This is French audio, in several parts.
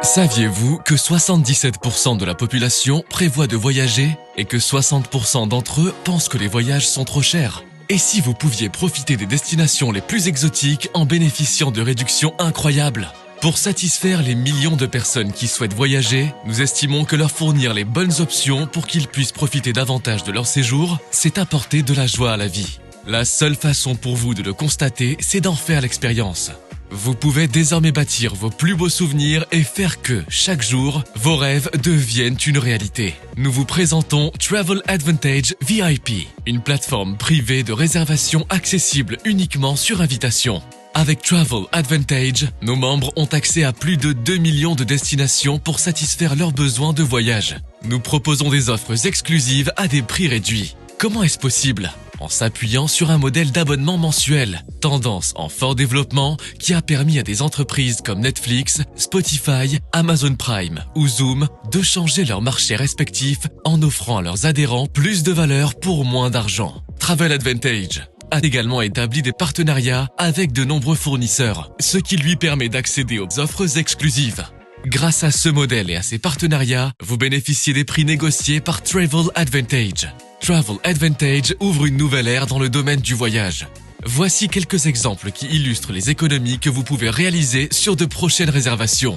Saviez-vous que 77% de la population prévoit de voyager et que 60% d'entre eux pensent que les voyages sont trop chers? Et si vous pouviez profiter des destinations les plus exotiques en bénéficiant de réductions incroyables? Pour satisfaire les millions de personnes qui souhaitent voyager, nous estimons que leur fournir les bonnes options pour qu'ils puissent profiter davantage de leur séjour, c'est apporter de la joie à la vie. La seule façon pour vous de le constater, c'est d'en faire l'expérience. Vous pouvez désormais bâtir vos plus beaux souvenirs et faire que, chaque jour, vos rêves deviennent une réalité. Nous vous présentons Travel Advantage VIP, une plateforme privée de réservation accessible uniquement sur invitation. Avec Travel Advantage, nos membres ont accès à plus de 2 millions de destinations pour satisfaire leurs besoins de voyage. Nous proposons des offres exclusives à des prix réduits. Comment est-ce possible ? En s'appuyant sur un modèle d'abonnement mensuel, tendance en fort développement qui a permis à des entreprises comme Netflix, Spotify, Amazon Prime ou Zoom de changer leurs marchés respectifs en offrant à leurs adhérents plus de valeur pour moins d'argent. Travel Advantage a également établi des partenariats avec de nombreux fournisseurs, ce qui lui permet d'accéder aux offres exclusives. Grâce à ce modèle et à ses partenariats, vous bénéficiez des prix négociés par Travel Advantage. Travel Advantage ouvre une nouvelle ère dans le domaine du voyage. Voici quelques exemples qui illustrent les économies que vous pouvez réaliser sur de prochaines réservations.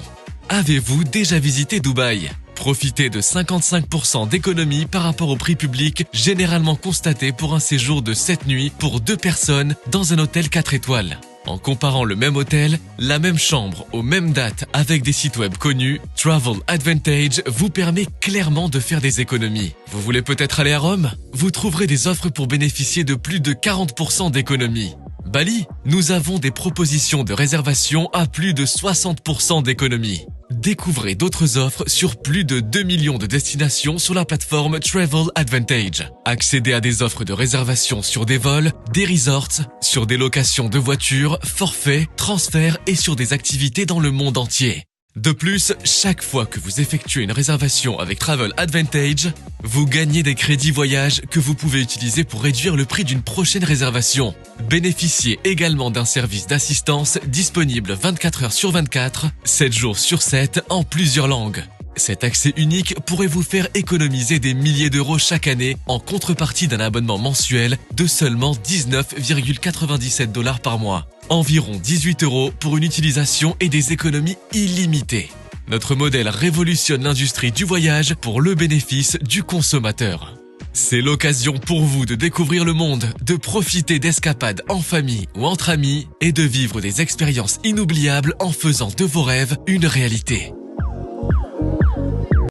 Avez-vous déjà visité Dubaï ? Profitez de 55% d'économie par rapport au prix public généralement constaté pour un séjour de 7 nuits pour 2 personnes dans un hôtel 4 étoiles. En comparant le même hôtel, la même chambre aux mêmes dates avec des sites web connus, Travel Advantage vous permet clairement de faire des économies. Vous voulez peut-être aller à Rome ? Vous trouverez des offres pour bénéficier de plus de 40% d'économies. Bali ? Nous avons des propositions de réservation à plus de 60% d'économies. Découvrez d'autres offres sur plus de 2 millions de destinations sur la plateforme Travel Advantage. Accédez à des offres de réservation sur des vols, des resorts, sur des locations de voitures, forfaits, transferts et sur des activités dans le monde entier. De plus, chaque fois que vous effectuez une réservation avec Travel Advantage, vous gagnez des crédits voyage que vous pouvez utiliser pour réduire le prix d'une prochaine réservation. Bénéficiez également d'un service d'assistance disponible 24 heures sur 24, 7 jours sur 7 en plusieurs langues. Cet accès unique pourrait vous faire économiser des milliers d'euros chaque année en contrepartie d'un abonnement mensuel de seulement 19,97 $ par mois. Environ 18 € pour une utilisation et des économies illimitées. Notre modèle révolutionne l'industrie du voyage pour le bénéfice du consommateur. C'est l'occasion pour vous de découvrir le monde, de profiter d'escapades en famille ou entre amis et de vivre des expériences inoubliables en faisant de vos rêves une réalité.